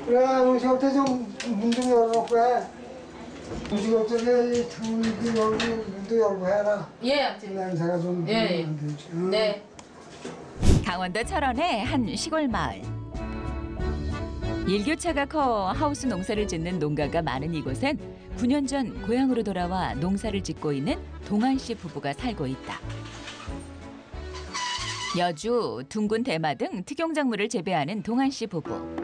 그래, 음식업체 좀 문 좀 열어놓고 해. 음식업체 창문 열고 문도 열고 해라. 예, 아버지. 냄새가 좀 예, 안 되지. 응? 네. 강원도 철원의 한 시골 마을. 일교차가 커 하우스 농사를 짓는 농가가 많은 이곳엔 9년 전 고향으로 돌아와 농사를 짓고 있는 동안 씨 부부가 살고 있다. 여주, 둥근 대마 등 특용작물을 재배하는 동안 씨 부부.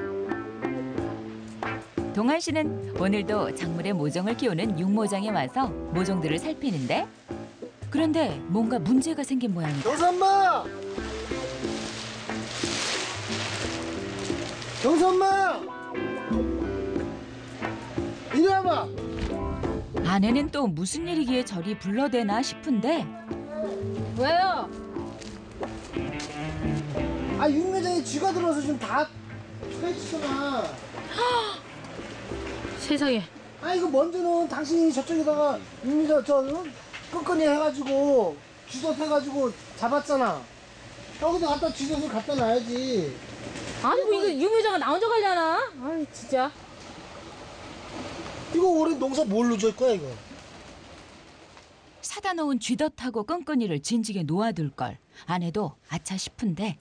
동안 씨는 오늘도 작물의 모종을 키우는 육모장에 와서 모종들을 살피는데 그런데 뭔가 문제가 생긴 모양이다. 경선마! 경선마! 이리 와봐! 아내는 또 무슨 일이기에 저리 불러대나 싶은데 왜요? 아, 육매장에 쥐가 들어서 지금 다 빼치잖아. 세상에. 아, 이거 먼저는 당신이 저쪽에다가 육매장 끈끈이 해가지고 쥐도 해가지고 잡았잖아. 여기다 갖다 쥐젓을 갖다 놔야지. 아니 뭐 이거 유미자가 나 혼자 가려나? 아이 진짜. 이거 올해 농사 뭘로 줄 거야 이거? 사다 놓은 쥐덫하고 끈끈이를 진지게 놓아둘 걸 아내도 아차 싶은데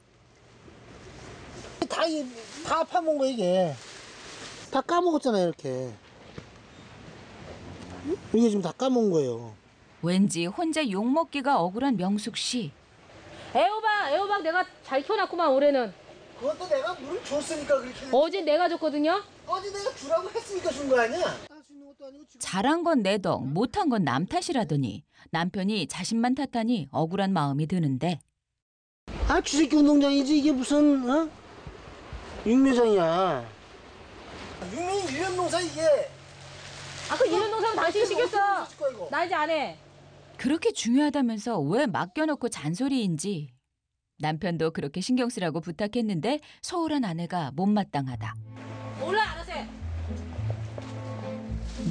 다 파먹은 거야 이게. 다 까먹었잖아 이렇게. 이게 지금 다 까먹은 거예요. 왠지 혼자 욕먹기가 억울한 명숙 씨. 애호박 내가 잘 키워놨구만 올해는. 그것도 내가 물을 줬으니까 그렇게. 어제 내가 줬거든요. 어제 내가 주라고 했으니까 준 거 아니야? 잘한 건 내 덕, 못한 건 남 탓이라더니 남편이 자신만 탓하니 억울한 마음이 드는데 아, 쥐새끼 운동장이지 이게 무슨 어? 육묘장이야. 육묘는 1년 농사 이게. 아까 이런 농사는 당신이 시켰어. 나 이제 안 해. 그렇게 중요하다면서 왜 맡겨놓고 잔소리인지 남편도 그렇게 신경 쓰라고 부탁했는데 소홀한 아내가 못마땅하다. 몰라 알아서 해.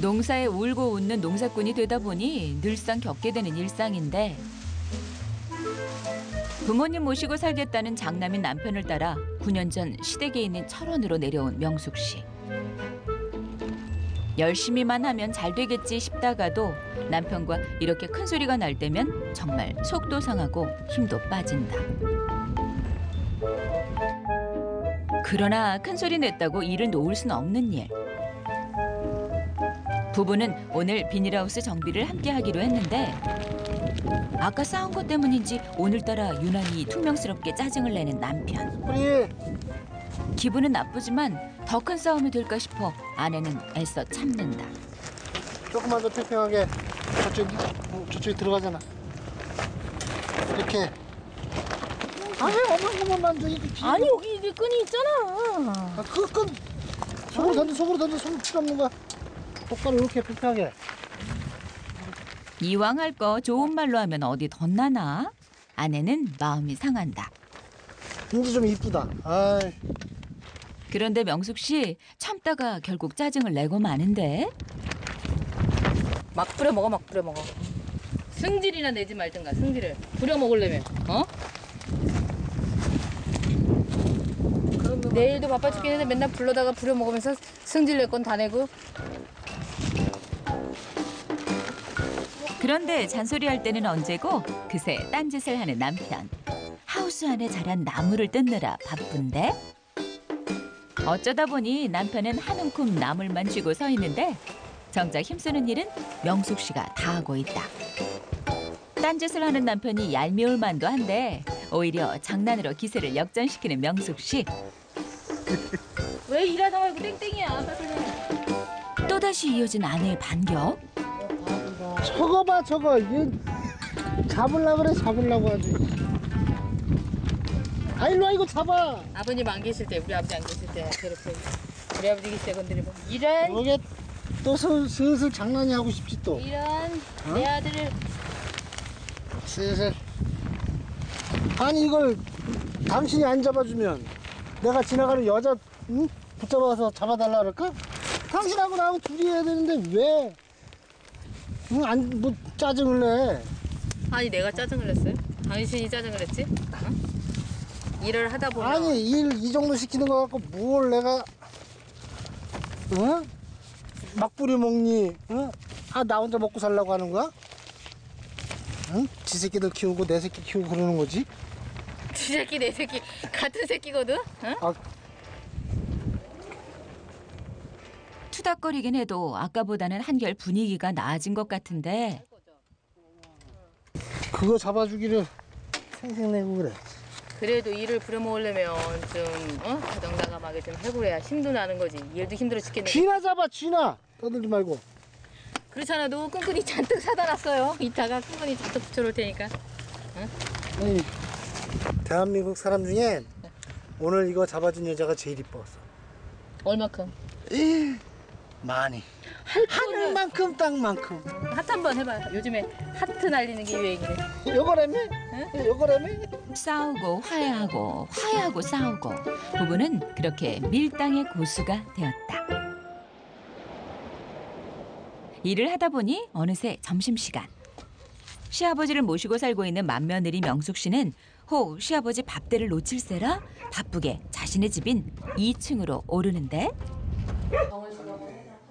농사에 울고 웃는 농사꾼이 되다 보니 늘상 겪게 되는 일상인데 부모님 모시고 살겠다는 장남인 남편을 따라 9년 전 시댁에 있는 철원으로 내려온 명숙 씨. 열심히만 하면 잘 되겠지 싶다가도 남편과 이렇게 큰 소리가 날 때면 정말 속도 상하고 힘도 빠진다. 그러나 큰 소리 냈다고 일을 놓을 수는 없는 일. 부부는 오늘 비닐하우스 정비를 함께 하기로 했는데 아까 싸운 것 때문인지 오늘따라 유난히 퉁명스럽게 짜증을 내는 남편. 우리 기분은 나쁘지만 더 큰 싸움이 될까 싶어 아내는 애써 참는다. 조금만 더 평평하게 저쪽에 들어가잖아. 이렇게. 아, 왜 어머니만 만져 이렇게. 아니 여기 이게 끈이 있잖아. 아, 끈. 속으로 던져 손 필요 없는 거야. 똑바로 이렇게 평평하게. 이왕 할 거 좋은 말로 하면 어디 덧나나? 아내는 마음이 상한다. 이제 좀 이쁘다. 아. 그런데 명숙 씨 참다가 결국 짜증을 내고 마는데 막 뿌려 먹어 막 뿌려 먹어. 승질이나 내지 말든가 승질을 뿌려 먹으려면 어? 내일도 바빠 죽겠는데 맨날 불러다가 부려 먹으면서 승질 낼 건 다 내고. 그런데 잔소리할 때는 언제고 그새 딴짓을 하는 남편. 하우스 안에 자란 나무를 뜯느라 바쁜데 어쩌다 보니 남편은 한 움큼 나물만 쥐고 서 있는데 정작 힘쓰는 일은 명숙 씨가 다 하고 있다. 딴짓을 하는 남편이 얄미울 만도 한데 오히려 장난으로 기세를 역전시키는 명숙 씨. 왜 일하다 말고 땡땡이야. 빨리. 또다시 이어진 아내의 반격. 저거 봐 저거. 이게 잡으려고 그래 잡으려고 하지. 아, 일로 와 이거 잡아. 아버님 안 계실 때 우리 아버지 안 계실 때 괴롭혀. 우리 아버지 계실 때 건드리면 이런 이게 또 슬슬 장난이 하고 싶지 또. 이런 내 아들을 슬슬. 아니 이걸 당신이 안 잡아주면 내가 지나가는 여자 응? 붙잡아서 잡아달라 그럴까? 당신하고 나하고 둘이 해야 되는데 왜? 응, 뭐 짜증을 내? 아니 내가 짜증을 냈어요? 당신이 짜증을 냈지? 어? 일을 하다 보면 아니 일 이 정도 시키는 거 갖고 뭘 내가 응? 막 뿌려 먹니? 응? 아, 나 혼자 먹고 살라고 하는 거야? 응? 지 새끼들 키우고 내 새끼 키우고 그러는 거지? 지 새끼 내 새끼 같은 새끼거든? 응? 아, 투닥거리긴 해도 아까보다는 한결 분위기가 나아진 것 같은데 그거 잡아주기를 생색내고 그래. 그래도 일을 부려먹으려면 좀 다정다감하게 좀 해보래야 힘도 나는 거지. 일도 힘들어 죽겠네. 쥐나 잡아, 쥐나. 떠들지 말고. 그렇잖아도 끈끈이 잔뜩 사다 놨어요. 이따가 끈끈이 잔뜩 붙여놓을 테니까. 아니, 대한민국 사람 중에 오늘 이거 잡아준 여자가 제일 이뻤어. 얼마큼? 많이. 하늘만큼 땅만큼. 하트 한번 해봐. 요즘에 하트 날리는 게 유행이래. 요거라며? 요거라며? 싸우고 화해하고 화해하고 싸우고 부부는 그렇게 밀당의 고수가 되었다. 일을 하다 보니 어느새 점심시간. 시아버지를 모시고 살고 있는 맏며느리 명숙 씨는 혹 시아버지 밥대를 놓칠세라 바쁘게 자신의 집인 2층으로 오르는데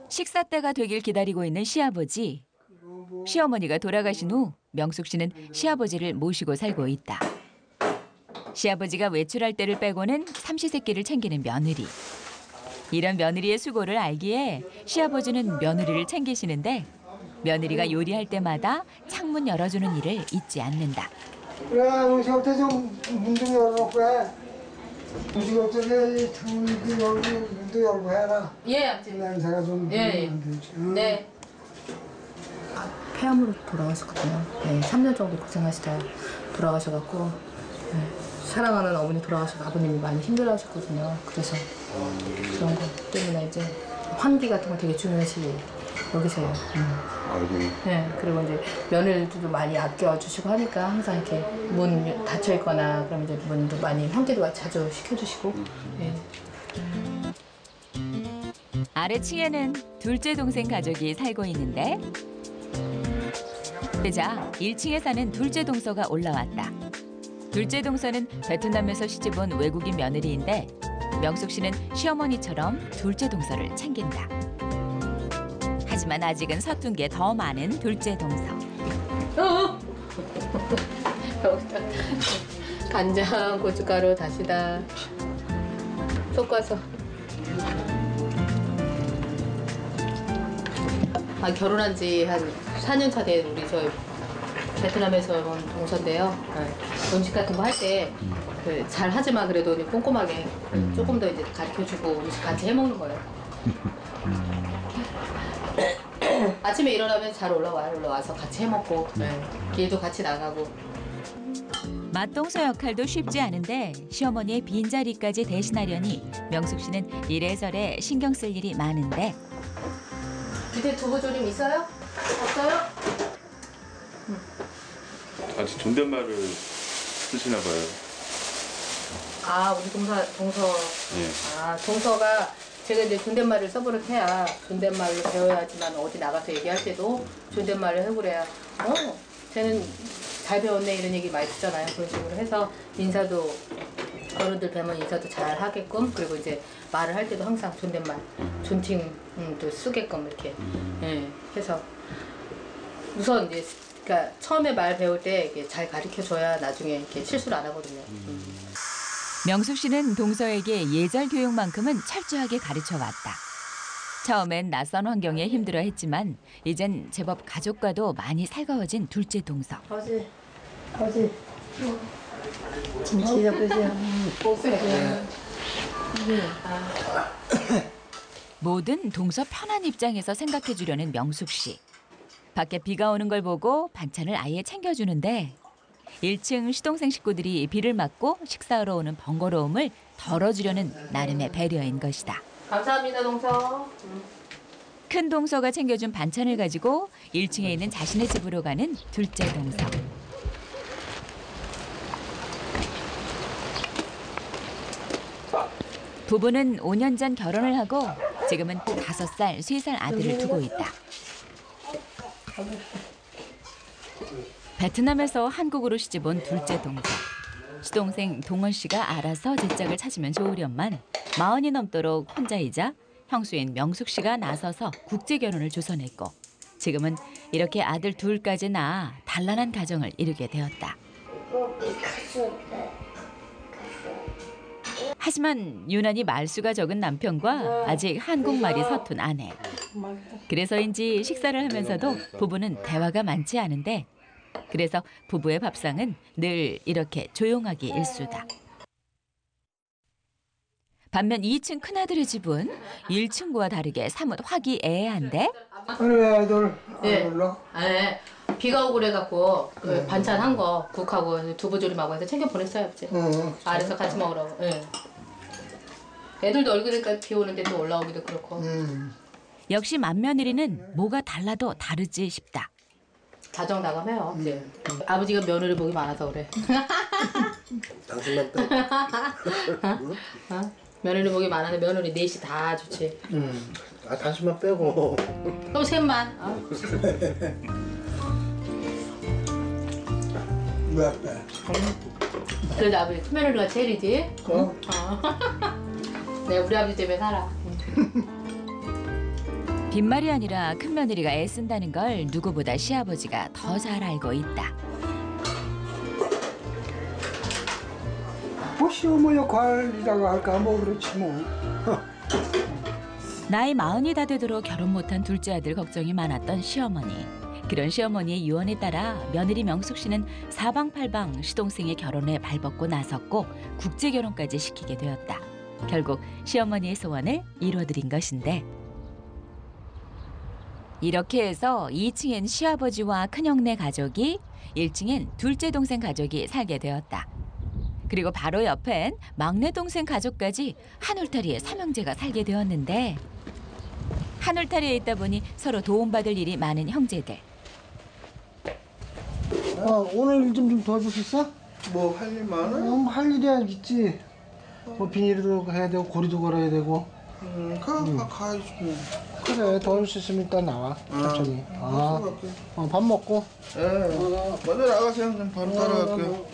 식사 때가 되길 기다리고 있는 시아버지. 시어머니가 돌아가신 후 명숙 씨는 시아버지를 모시고 살고 있다. 시아버지가 외출할 때를 빼고는 삼시세끼를 챙기는 며느리. 이런 며느리의 수고를 알기에 시아버지는 며느리를 챙기시는데 며느리가 요리할 때마다 창문 열어주는 일을 잊지 않는다. 그래, 음식업체 좀 문 좀 열어놓고 해. 음식업체 창문 열고 문도 열고 해라. 예, 아버지. 냄새가 좀. 예. 네. 폐암으로 돌아가셨거든요. 네, 3년 정도 고생하시다 돌아가셔갖고 사랑하는 어머니 돌아가셔서 아버님이 많이 힘들어하셨거든요. 그래서 그런 거 때문에 이제 환기 같은 거 되게 중요시 여기서요. 아이고. 네, 그리고 이제 며느리들도 많이 아껴주시고 하니까 항상 이렇게 문 닫혀 있거나 그럼 이제 문도 많이 환기도 자주 시켜주시고. 네. 아래층에는 둘째 동생 가족이 살고 있는데 그자 1층에 사는 둘째 동서가 올라왔다. 둘째 동서는 베트남에서 시집온 외국인 며느리인데 명숙 씨는 시어머니처럼 둘째 동서를 챙긴다. 하지만 아직은 서툰 게 더 많은 둘째 동서. 여기다 간장, 고춧가루, 다시다 섞어서. 결혼한 지 한 4년 차 된 우리 저희 베트남에서 온 동서인데요. 음식 같은 거 할 때 잘 하지만 그래도 꼼꼼하게 조금 더 이제 가르쳐주고 음식 같이 해먹는 거예요. 아침에 일어나면 잘 올라와서 같이 해먹고 일도 같이 나가고. 맏동서 역할도 쉽지 않은데 시어머니의 빈자리까지 대신하려니 명숙 씨는 이래저래 신경 쓸 일이 많은데 밑에 두부조림 있어요? 없어요? 아직 존댓말을 쓰시나 봐요. 우리 동서. 예. 동서가 제가 이제 존댓말을 써버릇해야 존댓말로 배워야지만 어디 나가서 얘기할 때도 존댓말을 해보래야 쟤는 잘 배웠네 이런 얘기 많이 듣잖아요. 그런 식으로 해서 인사도 어른들 뵈면 인사도 잘 하게끔 그리고 이제 말을 할 때도 항상 존댓말 존칭도 쓰게끔 이렇게 해서 우선 이제 그러니까 처음에 말 배울 때 이렇게 잘 가르쳐줘야 나중에 이렇게 실수를 안 하거든요. 명숙 씨는 동서에게 예절 교육만큼은 철저하게 가르쳐왔다. 처음엔 낯선 환경에 힘들어했지만 이젠 제법 가족과도 많이 살가워진 둘째 동서. 거지. 진짜 그지. 뭐든 동서 편한 입장에서 생각해 주려는 명숙 씨. 밖에 비가 오는 걸 보고 반찬을 아예 챙겨주는데 1층 시동생 식구들이 비를 맞고 식사하러 오는 번거로움을 덜어주려는 나름의 배려인 것이다. 감사합니다, 동서. 큰 동서가 챙겨준 반찬을 가지고 1층에 있는 자신의 집으로 가는 둘째 동서. 부부는 5년 전 결혼을 하고 지금은 5살, 3살 아들을 두고 있다. 베트남에서 한국으로 시집온 둘째 동서. 시동생 동원 씨가 알아서 제 짝을 찾으면 좋으련만 40이 넘도록 혼자이자 형수인 명숙 씨가 나서서 국제 결혼을 주선했고 지금은 이렇게 아들 둘까지 낳아 단란한 가정을 이루게 되었다. 하지만 유난히 말수가 적은 남편과 아직 한국말이 서툰 아내. 그래서인지 식사를 하면서도 부부는 대화가 많지 않은데 그래서 부부의 밥상은 늘 이렇게 조용하기 일쑤다. 반면 2층 큰아들의 집은 1층과 다르게 사뭇 화기애애한데 아니 왜 아이들 네. 안 올라? 네. 비가 오고 그래갖고 그 반찬 한 거 국하고 두부조림하고 해서 챙겨 보냈어요 아버지. 아래서 같이 먹으라고. 네. 애들도 얼굴에 비 오는데 또 올라오기도 그렇고. 역시 맏며느리는 뭐가 달라도 다르지 싶다. 자정 나가면 이제 아버지가 며느리 복이 많아서 그래. 당신만 빼. 어? 며느리 복이 많아서 며느리 넷이 다 좋지. 아 당신만 빼고. 그럼 셋만. 왜 빼? 그래도 아버지 큰며느리가 제일이지. 네, 우리 아버지 때문에 살아. 빈말이 아니라 큰며느리가 애쓴다는 걸 누구보다 시아버지가 더 잘 알고 있다. 뭐 시어머 역할이라고 할까 뭐 그렇지 뭐. 나이 40이 다 되도록 결혼 못한 둘째 아들 걱정이 많았던 시어머니. 그런 시어머니의 유언에 따라 며느리 명숙 씨는 사방팔방 시동생의 결혼에 발벗고 나섰고 국제 결혼까지 시키게 되었다. 결국 시어머니의 소원을 이루어드린 것인데 이렇게 해서 2층엔 시아버지와 큰형네 가족이 1층엔 둘째 동생 가족이 살게 되었다. 그리고 바로 옆엔 막내 동생 가족까지 한 울타리에 삼형제가 살게 되었는데 한 울타리에 있다 보니 서로 도움받을 일이 많은 형제들. 오늘 일 좀 도와줄 수 있어? 뭐 할 일 많아? 할 일이야 있지. 뭐 비닐도 해야 되고 고리도 걸어야 되고. 가야지 뭐. 그래 도와줄 수 있으면 일단 나와. 천천히. 밥 먹고. 먼저 나가세요. 그럼 바로 따라갈게요.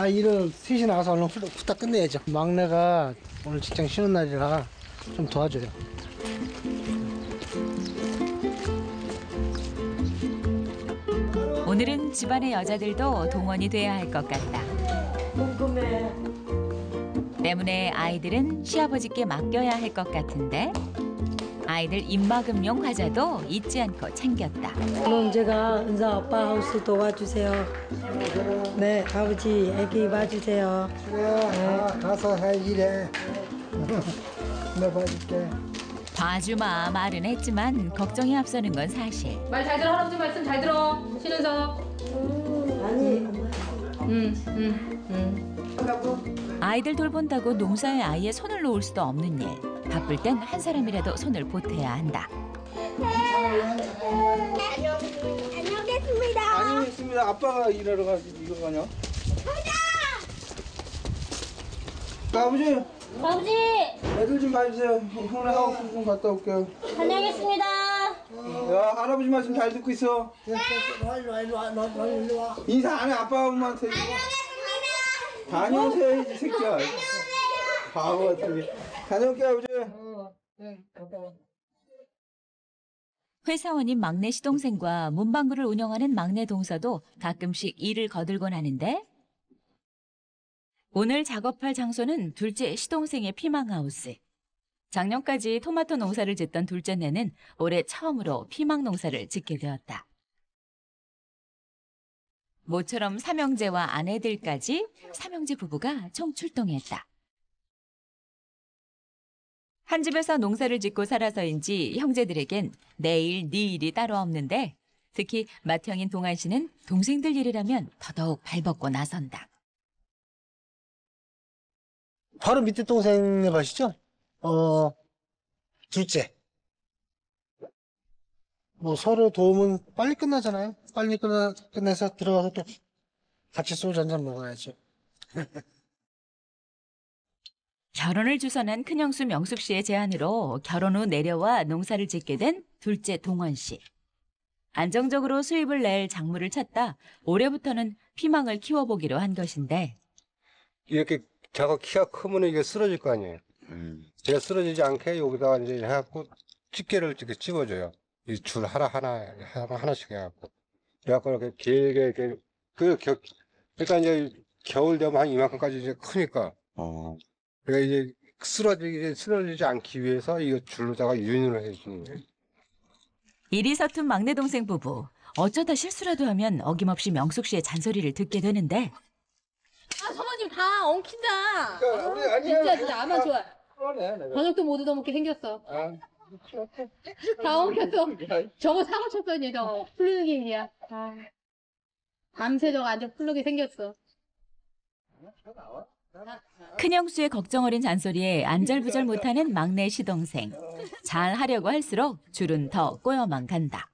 일을 3시 나가서 얼른 후딱 끝내야죠. 막내가 오늘 직장 쉬는 날이라 좀 도와줘요. 오늘은 집안의 여자들도 동원이 돼야 할 것 같다. 궁금해. 때문에 아이들은 시아버지께 맡겨야 할 것 같은데 아이들 입막음용 과자도 잊지 않고 챙겼다. 그럼 제가 은서 아빠 하우스 도와주세요. 네, 아버지 애기 봐주세요. 그래 가서 해 일해. 내가 봐줄게. 봐주마 말은 했지만 걱정이 앞서는 건 사실. 말 잘 들어 할아버지 말씀 잘 들어. 신은서. 아니, 아이들 돌본다고 농사에 아이의 손을 놓을 수도 없는 일. 바쁠 땐 한 사람이라도 손을 보태야 한다. 다녀오겠습니다. 아빠가 일하러 가지 이거 가냐? 아버지, 아버지 애들 좀 봐주세요. 형네 하우스 좀 갔다 올게요. 다녀오겠습니다. 야, 할아버지 말씀 잘 듣고 있어. 일로 와. 인사 안 해, 아빠 엄마한테. 다녀오세요, 이 새끼야. 바보 같은 게. 다녀올게, 아버지. 회사원인 막내 시동생과 문방구를 운영하는 막내 동서도 가끔씩 일을 거들곤 하는데 오늘 작업할 장소는 둘째 시동생의 피망하우스. 작년까지 토마토 농사를 짓던 둘째네는 올해 처음으로 피망 농사를 짓게 되었다. 모처럼 삼형제와 아내들까지 삼형제 부부가 총 출동했다. 한 집에서 농사를 짓고 살아서인지 형제들에겐 내일, 내일이 따로 없는데 특히 맏형인 동안 씨는 동생들 일이라면 더더욱 발벗고 나선다. 바로 밑에 동생네 밭이죠? 둘째. 뭐 서로 도움은 빨리 끝나잖아요. 빨리 끝내서 들어가서 또 같이 소주 한잔 먹어야죠. 결혼을 주선한 큰형수 명숙 씨의 제안으로 결혼 후 내려와 농사를 짓게 된 둘째 동원 씨. 안정적으로 수입을 낼 작물을 찾다 올해부터는 피망을 키워보기로 한 것인데 이렇게 자가 키가 크면 이게 쓰러질 거 아니에요. 제가 쓰러지지 않게 여기다가 이제 해갖고 집게를 이렇게 집어줘요. 이 줄 하나씩 해갖고. 그래갖고 이렇게 길게 이렇게 그러니까 이제 겨울 되면 한 이만큼까지 이제 크니까. 그러니까 이제 쓰러지지 않기 위해서 이거 줄로다가 윤을 해주는 거예요. 이리 서툰 막내 동생 부부. 어쩌다 실수라도 하면 어김없이 명숙 씨의 잔소리를 듣게 되는데 아 사모님 다 엉킨다. 그러니까 진짜 나만 좋아. 저녁도 못 얻어먹게 생겼어. 다 엉켰어. 저거 사고 쳤더니 저거 플루기 일이야. 밤새 저거 완전 플루기 생겼어. 큰형수의 걱정 어린 잔소리에 안절부절 못하는 막내 시동생. 잘 하려고 할수록 줄은 더 꼬여만 간다.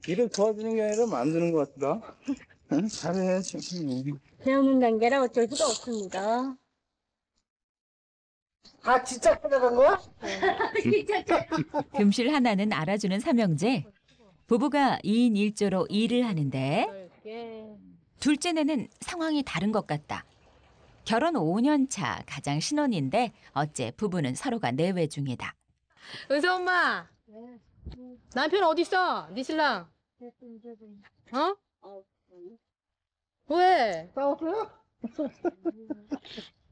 일을 도와주는 게 아니라 만드는 것 같다. 응? 잘해, 지금. 배우는 단계라 어쩔 수가 없습니다. 아 진짜 찾아간 거야? 금실 하나는 알아주는 삼형제. 부부가 2인 1조로 일을 하는데 둘째네는 상황이 다른 것 같다. 결혼 5년 차 가장 신혼인데 어째 부부는 서로가 내외 중이다. 은서 엄마. 남편 어디 있어? 네 신랑. 어? 왜? 싸웠어요?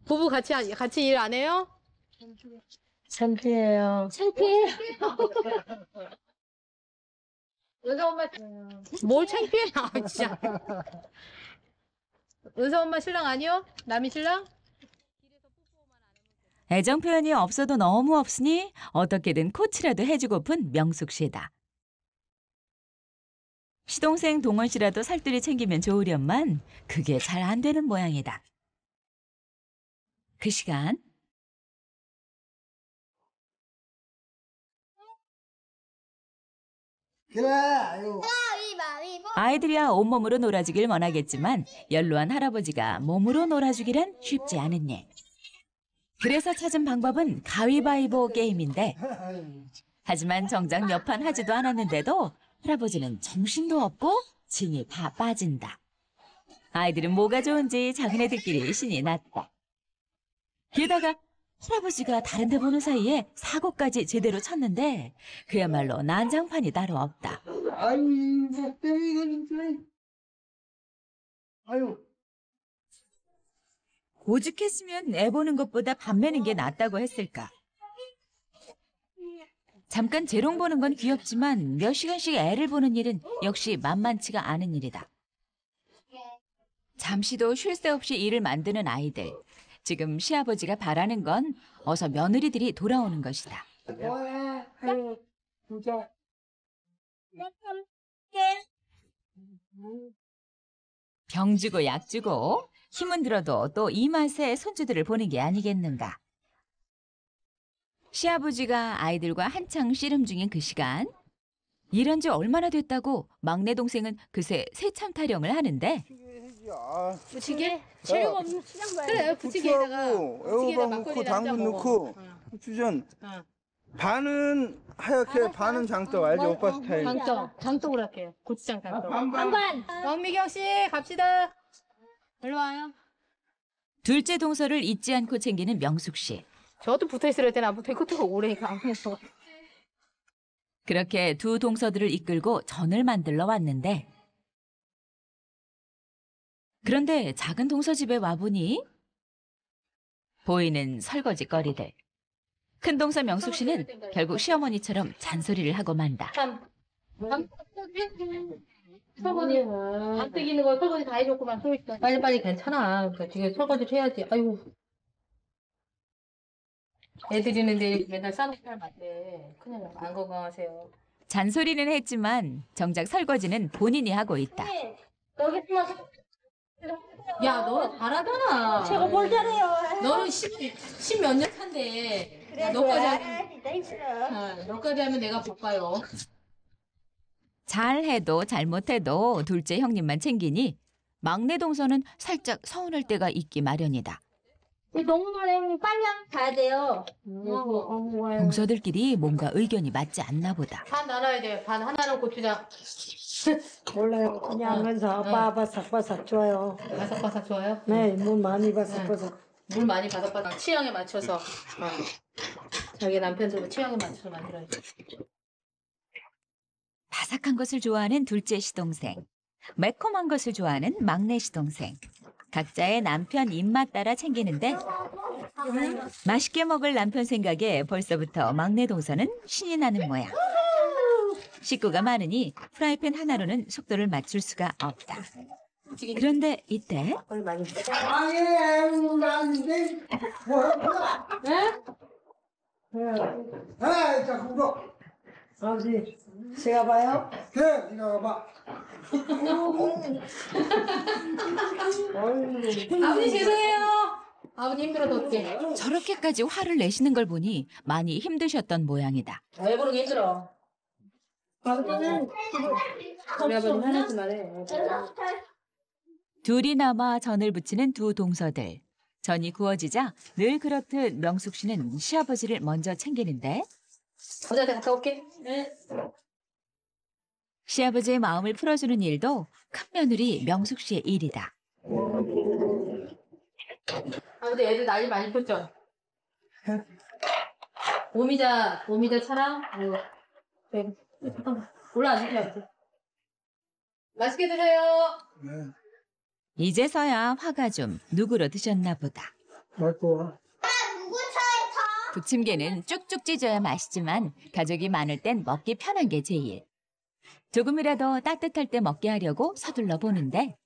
부부 같이 일 안 해요? 창피해요. 창피해. 은서 엄마 뭘 창피해? 아 진짜. 은서 엄마 신랑 아니요? 남이 신랑? 애정 표현이 없어도 너무 없으니 어떻게든 코치라도 해주고픈 명숙 씨다. 시동생 동원 씨라도 살뜰히 챙기면 좋으련만 그게 잘 안 되는 모양이다. 그 시간 그래 아유. 아이들이야 온몸으로 놀아주길 원하겠지만 연로한 할아버지가 몸으로 놀아주기란 쉽지 않은 일. 그래서 찾은 방법은 가위바위보 게임인데 하지만 정작 몇 판 하지도 않았는데도 할아버지는 정신도 없고 진이 다 빠진다. 아이들은 뭐가 좋은지 자기네들끼리 신이 났다. 게다가 할아버지가 다른 데 보는 사이에 사고까지 제대로 쳤는데 그야말로 난장판이 따로 없다. 아이고 때리고 진짜. 아유. 오죽했으면 애 보는 것보다 밥 매는 게 낫다고 했을까. 잠깐 재롱 보는 건 귀엽지만 몇 시간씩 애를 보는 일은 역시 만만치가 않은 일이다. 잠시도 쉴 새 없이 일을 만드는 아이들. 지금 시아버지가 바라는 건 어서 며느리들이 돌아오는 것이다. 뭐해? 아유 진짜. 병 주고 약 주고 힘은 들어도 또 이 맛에 손주들을 보는 게 아니겠는가. 시아버지가 아이들과 한창 씨름 중인 그 시간. 일한 지 얼마나 됐다고 막내 동생은 그새 새참 타령을 하는데 부치게? 재료가 없는 그래 부치게에다가 애호박 넣고 당근 넣고 고추전 반은 하얗게 반은 장떡 알지? 오빠 스타일. 장떡으로 할게요. 고추장 장떡. 반반. 왕미경 씨 갑시다. 일로 와요. 둘째 동서를 잊지 않고 챙기는 명숙 씨. 저도 붙어 있을 때는 안 붙어 있고 오래니까 안 붙어. 그렇게 두 동서들을 이끌고 전을 만들러 왔는데 그런데 작은 동서 집에 와보니 보이는 설거지 거리들. 큰 동서 명숙 씨는 결국 시어머니처럼 잔소리를 하고 만다. 설거지 밥뜨기 있는 거 설거지 다 해줬구만 또 있어. 빨리빨리 괜찮아. 그러니까 지금 설거지를 해야지. 아이고. 애들 있는데 맨날 싸놓고 살면 안 돼. 큰일 나. 안 건강하세요. 잔소리는 했지만 정작 설거지는 본인이 하고 있다. 여기 숨어. 야, 너 잘하잖아. 제가 뭘 잘해요. 너는 10 몇 년 차인데. 야, 너까지 하면 내가 볼까요? 잘해도 잘못해도 둘째 형님만 챙기니 막내 동서는 살짝 서운할 때가 있기 마련이다. 농구는 빨리 가야 돼요. 동서들끼리 뭔가 의견이 맞지 않나 보다. 반 나눠야 돼. 반 하나는 고추장. 몰라요. 그냥 하면서 바삭바삭 좋아요. 바삭바삭 좋아요? 네, 물 많이 바삭바삭. 물 많이 바삭바삭 취향에 맞춰서 자기 남편도 취향에 맞춰서 만들어야지. 바삭한 것을 좋아하는 둘째 시동생, 매콤한 것을 좋아하는 막내 시동생. 각자의 남편 입맛 따라 챙기는데 맛있게 먹을 남편 생각에 벌써부터 막내 동서는 신이 나는 모양. 식구가 많으니 프라이팬 하나로는 속도를 맞출 수가 없다. 그런데 이때 자꾸 울어. 아버지, 제가 봐요? 그래, 네가 봐. 아버지 죄송해요. 아버지 힘들어서 어떡해. 저렇게까지 화를 내시는 걸 보니 많이 힘드셨던 모양이다. 애 보는 게 힘들어. 아버지는 우리 아버지 화내지 말해. 둘이 남아 전을 부치는 두 동서들. 전이 구워지자 늘 그렇듯 명숙 씨는 시아버지를 먼저 챙기는데 아버지한테 갔다 올게. 네. 시아버지의 마음을 풀어주는 일도 큰 며느리 명숙 씨의 일이다. 아버지 애들 난리 많이 폈죠? 오미자 차랑 올라앉으세요 아버지. 맛있게 드세요. 이제서야 화가 좀 누구로 드셨나 보다. 맛있고. 부침개는 쭉쭉 찢어야 맛있지만 가족이 많을 땐 먹기 편한 게 제일. 조금이라도 따뜻할 때 먹게 하려고 서둘러 보는데